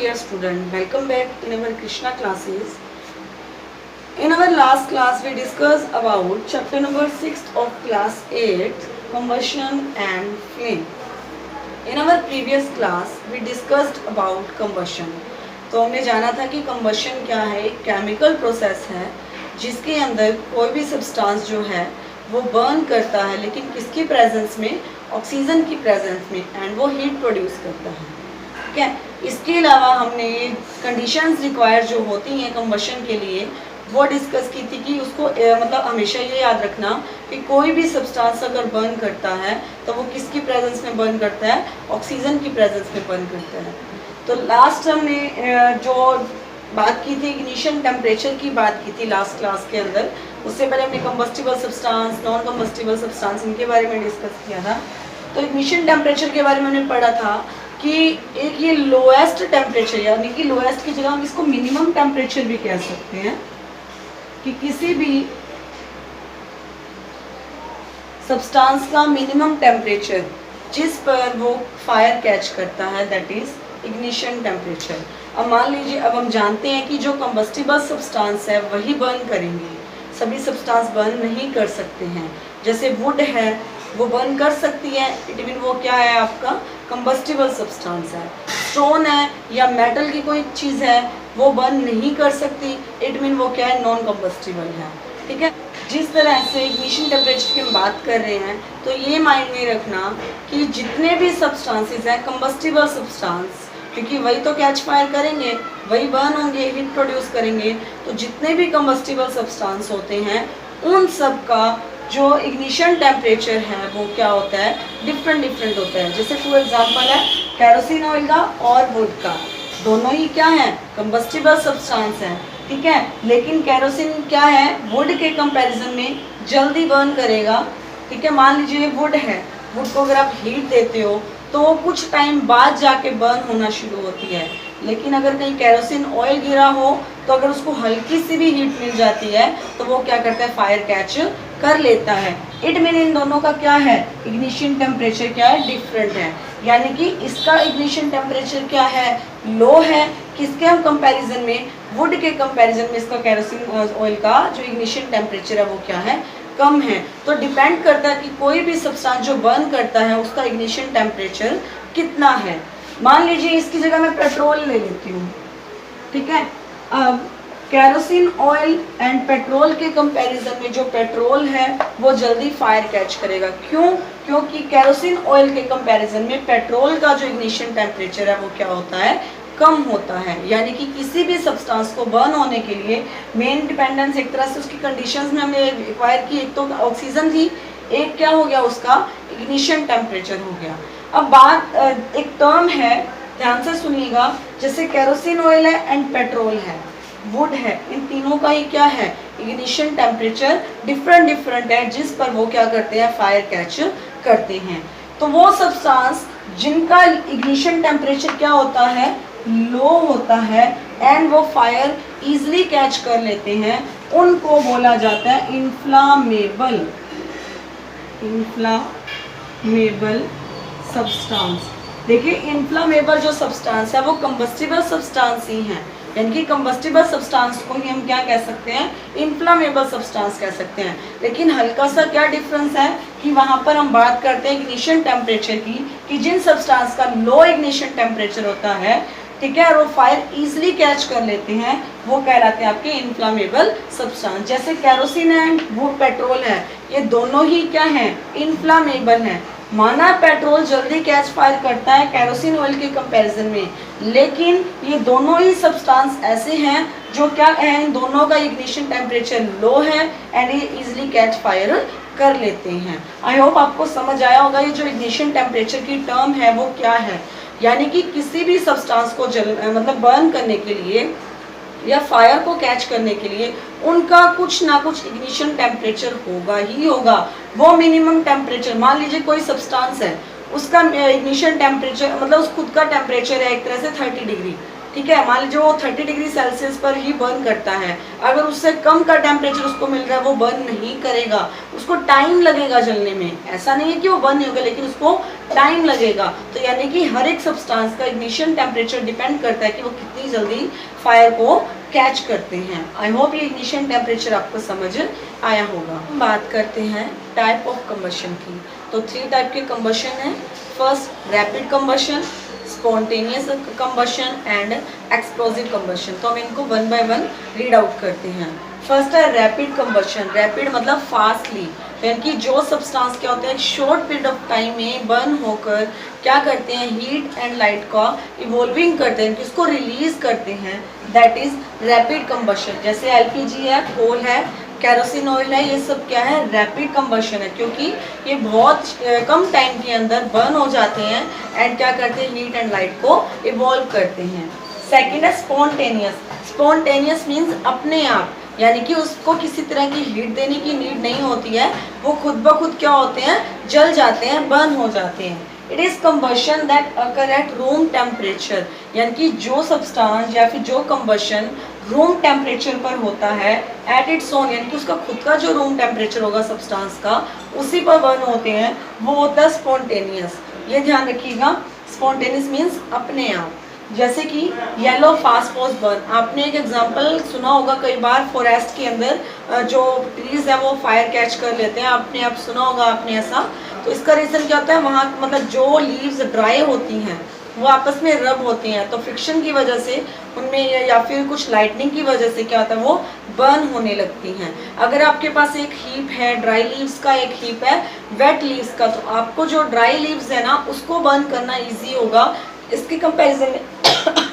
dear student, welcome back in our Krishna classes. In our last class we discussed about chapter number 6 of class 8, combustion and flame. In our previous class we discussed about combustion. तो हमने जाना था कि combustion क्या है, एक chemical process है जिसके अंदर कोई भी सब्सटेंस जो है वो बर्न करता है, लेकिन किसकी प्रेजेंस में, ऑक्सीजन की प्रेजेंस में, एंड वो हीट प्रोड्यूस करता है। ठीक है, इसके अलावा हमने ये कंडीशंस रिक्वायर्ड जो होती हैं कंबशन के लिए वो डिस्कस की थी कि उसको मतलब हमेशा ये याद रखना कि कोई भी सब्सटेंस अगर बर्न करता है तो वो किसकी प्रेजेंस में बर्न करता है, ऑक्सीजन की प्रेजेंस में बर्न करता है। तो लास्ट हमने जो बात की थी इग्निशन टेम्परेचर की बात की थी लास्ट क्लास के अंदर। उससे पहले हमने combustible substance, non combustible substance, इनके बारे में डिस्कस किया था। तो इग्निशन टेम्परेचर के बारे में हमने पढ़ा था कि एक ये लोएस्ट टेम्परेचर, यानी कि लोएस्ट की जगह हम इसको मिनिमम टेम्परेचर भी कह सकते हैं, कि किसी भी सब्सटेंस का मिनिमम टेम्परेचर जिस पर वो फायर कैच करता है, दैट इज इग्निशन टेम्परेचर। अब मान लीजिए, अब हम जानते हैं कि जो कंबस्टिबल सब्सटेंस है वही बर्न करेंगे, सभी सब्सटेंस बर्न नहीं कर सकते हैं। जैसे वुड है वो बर्न कर सकती है, इट मीन वो क्या है, आपका कंबस्टिबल सब्सटेंस है। स्टोन है या मेटल की कोई चीज़ है वो बर्न नहीं कर सकती, इट मीन वो क्या है, नॉन कंबस्टिबल है। ठीक है, जिस तरह से इग्निशन टेम्परेचर की हम बात कर रहे हैं तो ये माइंड में रखना कि जितने भी सब्सटेंसेस हैं कंबस्टिबल सब्सटेंस, क्योंकि वही तो कैच फायर करेंगे, वही बर्न होंगे, हीट प्रोड्यूस करेंगे, तो जितने भी कंबस्टिबल सब्सटेंस होते हैं उन सब का जो इग्निशन टेम्परेचर है वो क्या होता है, डिफरेंट होता है। जैसे फॉर एग्जांपल है केरोसिन ऑयल का और वुड का, दोनों ही क्या है, कंबस्टिबल सब्सटेंस हैं। ठीक है, लेकिन केरोसिन क्या है, वुड के कंपैरिजन में जल्दी बर्न करेगा। ठीक है, मान लीजिए वुड है, वुड को अगर आप हीट देते हो तो वो कुछ टाइम बाद जाके बर्न होना शुरू होती है, लेकिन अगर कहीं केरोसिन ऑयल गिरा हो तो अगर उसको हल्की सी भी हीट मिल जाती है तो वो क्या करता है, फायर कैच कर लेता है। इट मीन इन दोनों का क्या है, इग्निशन टेम्परेचर क्या है, डिफरेंट है। यानी कि इसका इग्निशन टेम्परेचर क्या है, लो है, किसके हम कंपैरिजन में, वुड के कंपैरिजन में इसका केरोसिन ऑयल का जो इग्निशन टेम्परेचर है वो क्या है, कम है। तो डिपेंड करता है कि कोई भी सब्सटेंस जो बर्न करता है उसका इग्निशन टेम्परेचर कितना है। मान लीजिए इसकी जगह मैं पेट्रोल ले लेती हूँ। ठीक है, अब केरोसिन ऑयल एंड पेट्रोल के कंपैरिजन में जो पेट्रोल है वो जल्दी फायर कैच करेगा। क्यों? क्योंकि केरोसिन ऑयल के कंपैरिजन में पेट्रोल का जो इग्निशन टेम्परेचर है वो क्या होता है, कम होता है। यानी कि किसी भी सब्सटेंस को बर्न होने के लिए मेन डिपेंडेंस एक तरह से उसकी कंडीशंस में हमने रिक्वायर की, एक तो ऑक्सीजन थी, एक क्या हो गया, उसका इग्निशन टेम्परेचर हो गया। अब बात एक टर्म है, ध्यान से सुनिएगा, जैसे केरोसिन ऑयल है एंड पेट्रोल है, वुड है, इन तीनों का ही क्या है, इग्निशन टेम्परेचर डिफरेंट है, जिस पर वो क्या करते हैं, फायर कैच करते हैं। तो वो सब्सटेंस जिनका इग्निशन टेम्परेचर क्या होता है, लो होता है, एंड वो फायर इजीली कैच कर लेते हैं, उनको बोला जाता है इन्फ्लामेबल सब्सटेंस। देखिए, इन्फ्लामेबल जो सब्सटेंस है वो कंबस्टिबल सब्सटेंस ही है, यानी कि कंबस्टिबल सब्सटेंस को ही हम क्या कह सकते हैं, इन्फ्लामेबल सब्सटेंस कह सकते हैं। लेकिन हल्का सा क्या डिफरेंस है कि वहाँ पर हम बात करते हैं इग्निशन टेम्परेचर की, कि जिन सब्सटेंस का लो इग्निशन टेम्परेचर होता है, ठीक है, और वो फायर इजीली कैच कर लेते हैं, वो कहलाते हैं आपके इन्फ्लामेबल सब्सटेंस। जैसे केरोसिन एंड वो पेट्रोल है, ये दोनों ही क्या हैं, इन्फ्लामेबल हैं। माना पेट्रोल जल्दी कैच फायर करता है केरोसिन ऑयल के कंपैरिजन में, लेकिन ये दोनों ही सब्सटेंस ऐसे हैं जो क्या है, इन दोनों का इग्निशन टेम्परेचर लो है एंड ये इजीली कैच फायर कर लेते हैं। आई होप आपको समझ आया होगा ये जो इग्निशन टेम्परेचर की टर्म है वो क्या है। यानी कि किसी भी सब्सटेंस को मतलब बर्न करने के लिए या फायर को कैच करने के लिए उनका कुछ ना कुछ इग्निशन टेम्परेचर होगा ही होगा। वो मिनिमम टेम्परेचर, मान लीजिए कोई सब्सटेंस है, उसका इग्निशन टेम्परेचर मतलब उस खुद का टेम्परेचर है एक तरह से 30 डिग्री, ठीक है, मान लीजिए वो 30 डिग्री सेल्सियस पर ही बर्न करता है, अगर उससे कम का टेम्परेचर उसको मिल रहा है वो बर्न नहीं करेगा, उसको टाइम लगेगा जलने में। ऐसा नहीं है कि वो बर्न नहीं होगा, लेकिन उसको टाइम लगेगा। तो यानी कि हर एक सब्सटेंस का इग्निशन टेम्परेचर डिपेंड करता है कि वो कितनी जल्दी फायर को कैच करते हैं। आई होप ये इग्निशन टेम्परेचर आपको समझ आया होगा। हम बात करते हैं टाइप ऑफ कंबशन की। तो 3 टाइप के कंबशन है। First rapid combustion, spontaneous combustion and explosive combustion. तो हम इनको one by one read out करते हैं। फर्स्ट है रैपिड कंबशन। रैपिड मतलब फास्टली, यानी कि जो सब्सटेंस क्या होते हैं शॉर्ट पीरियड ऑफ टाइम में बर्न होकर क्या करते हैं, हीट एंड लाइट का इवॉल्विंग करते हैं, इसको रिलीज करते हैं, दैट इज रैपिड कंबशन। जैसे एलपीजी है, कोल है, कैरोसिन ऑयल है, ये सब क्या है, रैपिड कंबशन है, क्योंकि ये बहुत कम टाइम के अंदर बर्न हो जाते हैं एंड क्या करते हैं, हीट एंड लाइट को इवॉल्व करते हैं। सेकेंड है स्पॉन्टेनियस। स्पॉन्टेनियस मीन्स अपने आप, यानी कि उसको किसी तरह की हीट देने की नीड नहीं होती है, वो खुद ब खुद क्या होते हैं, जल जाते हैं, बर्न हो जाते हैं। It is combustion that occur at room temperature, यानी कि जो सब्सटेंस या फिर जो कंबशन रूम टेम्परेचर पर होता है, एट इट्स ओन, यानी कि उसका खुद का जो रूम टेम्परेचर होगा सब्सटेंस का, उसी पर बर्न होते हैं, वो होता है स्पॉन्टेनियस। ये ध्यान रखिएगा, स्पॉन्टेनियस मीन्स अपने आप। जैसे कि येलो फास्फोरस बर्न, आपने एक एग्जांपल सुना होगा कई बार, फॉरेस्ट के अंदर जो ट्रीज है वो फायर कैच कर लेते हैं, आपने आप सुना होगा आपने ऐसा। तो इसका रीज़न क्या होता है, वहाँ मतलब जो लीव्स ड्राई होती हैं वो आपस में रब होती हैं, तो फ्रिक्शन की वजह से उनमें या फिर कुछ लाइटनिंग की वजह से क्या होता है, वो बर्न होने लगती हैं। अगर आपके पास एक हीप है, ड्राई लीव्स का एक हीप है, वेट लीव्स का, तो आपको जो ड्राई लीव्स है ना उसको बर्न करना ईजी होगा इसके कंपैरिजन में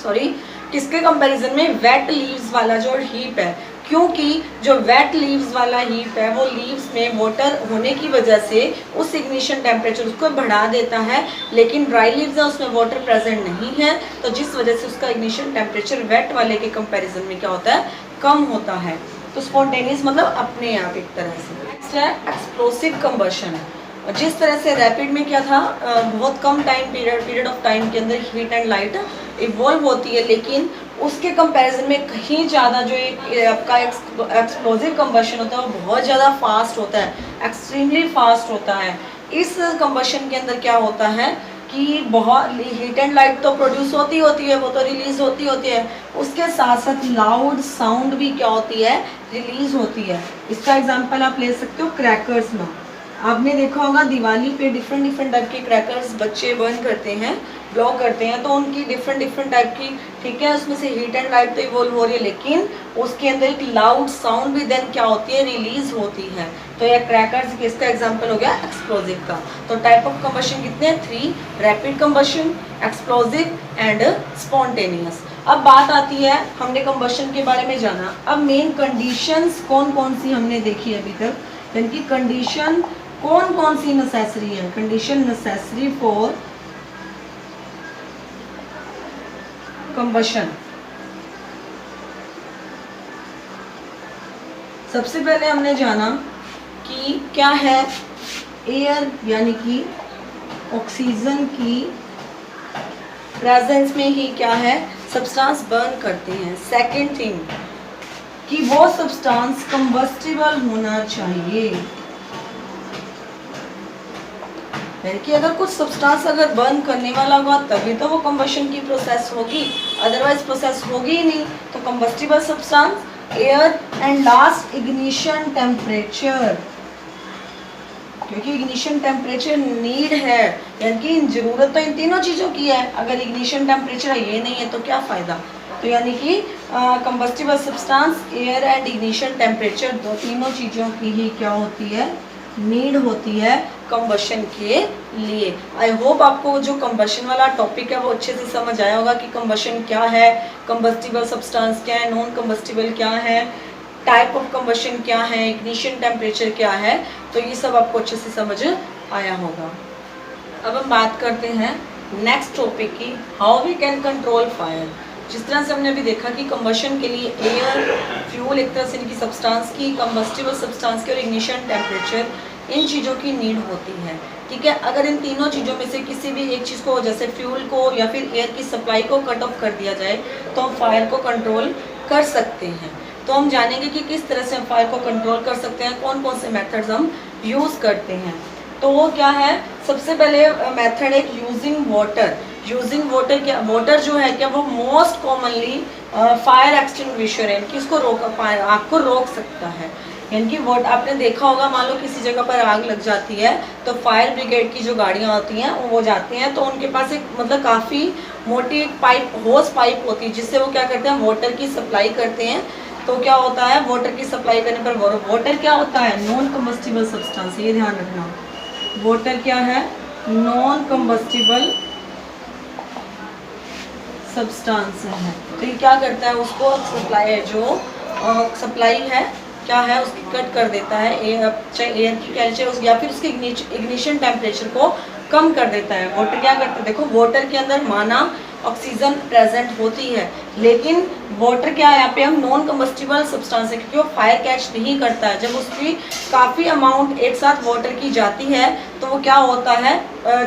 सॉरी किसके कंपैरिजन में, वेट लीव्स वाला जो हीप है, क्योंकि जो वेट लीव्स वाला हीप है वो लीव्स में वाटर होने की वजह से उस इग्निशन टेम्परेचर उसको बढ़ा देता है, लेकिन ड्राई लीव्स है उसमें वाटर प्रेजेंट नहीं है, तो जिस वजह से उसका इग्निशन टेम्परेचर वेट वाले के कंपैरिजन में क्या होता है, कम होता है। तो स्पॉन्टेनियस मतलब अपने आप एक तरह से। नेक्स्ट है एक्सप्लोसिव कंबशन। जिस तरह से रैपिड में क्या था, बहुत कम टाइम पीरियड ऑफ टाइम के अंदर हीट एंड लाइट इवॉल्व होती है, लेकिन उसके कंपैरिजन में कहीं ज़्यादा जो एक आपका एक्सप्लोसिव कंबशन होता है वो बहुत ज़्यादा फास्ट होता है, एक्सट्रीमली फास्ट होता है। इस कंबशन के अंदर क्या होता है कि बहुत हीट एंड लाइट तो प्रोड्यूस होती है, वो तो रिलीज होती है, उसके साथ साथ लाउड साउंड भी क्या होती है, रिलीज होती है। इसका एग्जांपल आप ले सकते हो क्रैकर्स में। आपने देखा होगा दिवाली पे डिफरेंट टाइप के क्रैकर्स बच्चे बर्न करते हैं, ब्लो करते हैं, तो उनकी डिफरेंट टाइप की, ठीक है, उसमें से हीट एंड लाइट तो इवॉल्व हो रही है, लेकिन उसके अंदर एक लाउड साउंड भी देन क्या होती है, रिलीज होती है। तो यह क्रैकर्स किसका एग्जांपल हो गया, एक्सप्लोजिव का। तो टाइप ऑफ कंबशन कितने हैं, 3, rapid combustion, explosive and spontaneous. अब बात आती है, हमने कंबशन के बारे में जाना, अब मेन कंडीशंस कौन कौन सी हमने देखी अभी तक, यानी कि कंडीशन कौन कौन सी नेसेसरी है, कंडीशन नेसेसरी फॉर कंबशन। सबसे पहले हमने जाना कि क्या है, एयर यानी कि ऑक्सीजन की प्रेजेंस में ही क्या है, सब्सटेंस बर्न करते हैं। सेकंड थिंग कि वो सब्सटेंस कंबस्टिबल होना चाहिए, यानी कि अगर कुछ सब्सटेंस अगर बर्न करने वाला होगा तभी तो वो कंबशन की प्रोसेस होगी, अदरवाइज प्रोसेस होगी ही नहीं। तो combustible substance, air and last ignition temperature, क्योंकि इग्निशन टेम्परेचर नीड है, यानी कि जरूरत तो इन तीनों चीज़ों की है, अगर इग्निशन टेम्परेचर ये नहीं है तो क्या फ़ायदा। तो यानी कि combustible substance, air and ignition temperature, दो तीनों चीज़ों की ही क्या होती है, नीड होती है कंबशन के लिए। आई होप आपको जो कंबशन वाला टॉपिक है वो अच्छे से समझ आया होगा कि कंबशन क्या है, कंबस्टिबल सब्सटेंस क्या है, नॉन कंबस्टिबल क्या है, टाइप ऑफ कंबशन क्या है, इग्निशन टेम्परेचर क्या है, तो ये सब आपको अच्छे से समझ आया होगा। अब हम बात करते हैं नेक्स्ट टॉपिक की, how we can control fire. जिस तरह से हमने अभी देखा कि कंबशन के लिए एयर, फ्यूल, एक तरह से इनकी सब्सटेंस की, कंबस्टिबल सब्सटेंस की और इग्निशन टेम्परेचर, इन चीज़ों की नीड होती है। ठीक है, अगर इन तीनों चीज़ों में से किसी भी एक चीज़ को, जैसे फ्यूल को या फिर एयर की सप्लाई को कट ऑफ कर दिया जाए, तो हम फायर को कंट्रोल कर सकते हैं। तो हम जानेंगे कि किस तरह से हम फायर को कंट्रोल कर सकते हैं, कौन कौन से मेथड्स हम यूज़ करते हैं। तो वो क्या है, सबसे पहले मेथड है यूजिंग वाटर। यूजिंग वाटर, क्या वाटर जो है क्या वो मोस्ट कॉमनली फायर एक्सटिंग्विशर है, कि इसको आग को रोक सकता है। यानी कि वो आपने देखा होगा, मान लो किसी जगह पर आग लग जाती है तो फायर ब्रिगेड की जो गाड़ियाँ होती हैं वो जाती हैं, तो उनके पास एक मतलब काफ़ी मोटी एक पाइप, होस पाइप होती है, जिससे वो क्या करते हैं, वाटर की सप्लाई करते हैं। तो क्या होता है, वाटर की सप्लाई करने पर वाटर क्या होता है, नॉन कम्बस्टिबल सब्सटेंस, ये ध्यान रखना। वाटर क्या है, नॉन कम्बस्टिबल सब्सटेंस है। तो ये क्या करता है, उसको सप्लाई, जो सप्लाई है क्या है, उसकी कट कर देता है, चाहे एयर की कह लीजिए, या फिर उसके इग्निशन टेम्परेचर को कम कर देता है। वाटर क्या करता है, देखो वाटर के अंदर माना ऑक्सीजन प्रेजेंट होती है, लेकिन वाटर क्या है, यहाँ पे हम नॉन कम्बस्टिबल सब्सटेंस है, क्योंकि वो फायर कैच नहीं करता है। जब उसकी काफ़ी अमाउंट एक साथ वाटर की जाती है तो वो क्या होता है,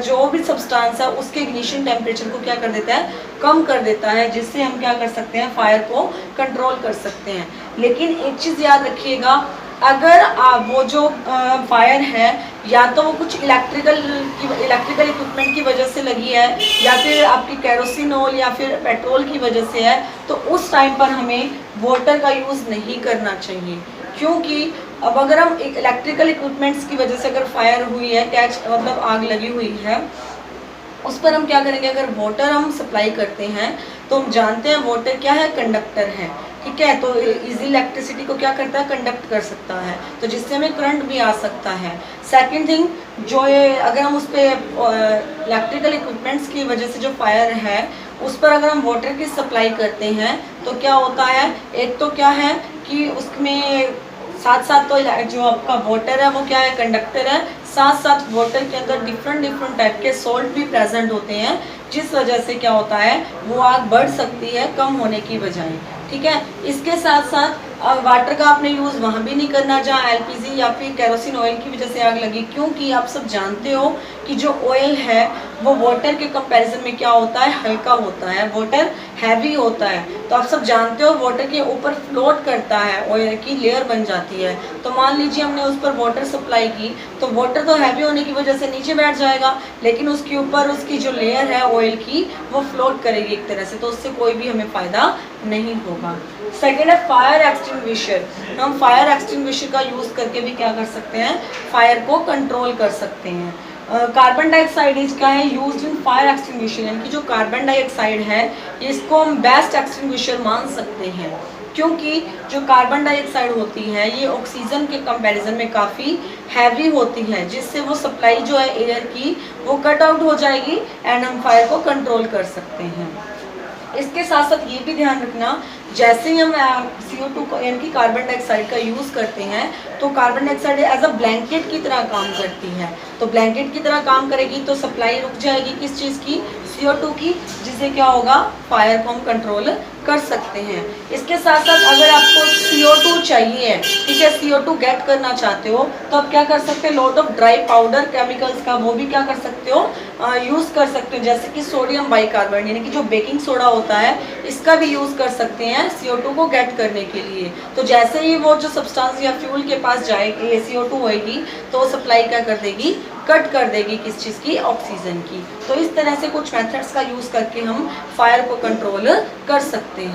जो भी सब्सटेंस है उसके इग्निशन टेम्परेचर को क्या कर देता है, कम कर देता है, जिससे हम क्या कर सकते हैं, फायर को कंट्रोल कर सकते हैं। लेकिन एक चीज़ याद रखिएगा, अगर वो जो फायर है या तो वो कुछ इलेक्ट्रिकल इक्विपमेंट की वजह से लगी है, या फिर आपकी केरोसिनोल या फिर पेट्रोल की वजह से है, तो उस टाइम पर हमें वाटर का यूज़ नहीं करना चाहिए। क्योंकि अब अगर हम एक इलेक्ट्रिकल इक्विपमेंट्स की वजह से अगर फायर हुई है, मतलब आग लगी हुई है, उस पर हम क्या करेंगे, अगर वाटर हम सप्लाई करते हैं तो हम जानते हैं वाटर क्या है, कंडक्टर है। ठीक है, तो इजी इलेक्ट्रिसिटी को क्या करता है, कंडक्ट कर सकता है, तो जिससे हमें करंट भी आ सकता है। सेकंड थिंग, जो ये अगर हम उस पर इलेक्ट्रिकल इक्विपमेंट्स की वजह से जो फायर है उस पर अगर हम वाटर की सप्लाई करते हैं तो क्या होता है, एक तो क्या है कि उसमें साथ साथ तो जो आपका वाटर है वो क्या है, कंडक्टर है, साथ साथ वाटर के अंदर डिफरेंट टाइप के सॉल्ट भी प्रेजेंट होते हैं, जिस वजह से क्या होता है, वो आग बढ़ सकती है कम होने की बजाय। ठीक है, इसके साथ साथ वाटर का आपने यूज़ वहाँ भी नहीं करना जहाँ एलपीजी या फिर केरोसिन ऑयल की वजह से आग लगी, क्योंकि आप सब जानते हो कि जो ऑयल है वो वाटर के कंपैरिजन में क्या होता है, हल्का होता है, वाटर हैवी होता है। तो आप सब जानते हो वाटर के ऊपर फ्लोट करता है, ऑयल की लेयर बन जाती है। तो मान लीजिए हमने उस पर वाटर सप्लाई की, तो वाटर तो हैवी होने की वजह से नीचे बैठ जाएगा, लेकिन उसके ऊपर उसकी जो लेयर है ऑयल की वो फ्लोट करेगी एक तरह से, तो उससे कोई भी हमें फ़ायदा नहीं होगा। सेकेंड है फायर एक्सटिंग्विशर। हम फायर एक्सटिंग्विशर का यूज़ करके भी क्या कर सकते हैं, फायर को कंट्रोल कर सकते हैं। कार्बन डाइऑक्साइड इसका है यूज्ड इन फायर एक्सटिंग्विशर, यानी कि जो कार्बन डाइऑक्साइड है इसको हम बेस्ट एक्सटिंग्विशर मान सकते हैं, क्योंकि जो कार्बन डाइऑक्साइड होती है ये ऑक्सीजन के कंपैरिजन में काफ़ी हैवी होती है, जिससे वो सप्लाई जो है एयर की वो कट आउट हो जाएगी एंड हम फायर को कंट्रोल कर सकते हैं। इसके साथ साथ ये भी ध्यान रखना, जैसे ही हम CO2 को यानी कि कार्बन डाइऑक्साइड का यूज़ करते हैं तो carbon dioxide as a blanket की तरह काम करती है। तो ब्लैंकेट की तरह काम करेगी तो सप्लाई रुक जाएगी किस चीज़ की, CO2 की, जिससे क्या होगा, फायर को हम कंट्रोल कर सकते हैं। इसके साथ साथ अगर आपको CO2 चाहिए, ठीक है, CO2 गेट करना चाहते हो, तो आप क्या कर सकते हैं, lot of dry powder chemicals का वो भी क्या कर सकते हो, यूज़ कर सकते हो, जैसे कि सोडियम बाइकार्बोनेट यानी कि जो बेकिंग सोडा होता है इसका भी यूज़ कर सकते हैं CO2 को गेट करने के लिए। तो जैसे ही वो जो सब्सटेंस या फ्यूल के पास जाएगी, CO2 होएगी, तो सप्लाई क्या कर देगी, कट कर देगी किस चीज़ की, ऑक्सीजन की। तो इस तरह से कुछ मेथड्स का यूज़ करके हम फायर को कंट्रोल कर सकते हैं।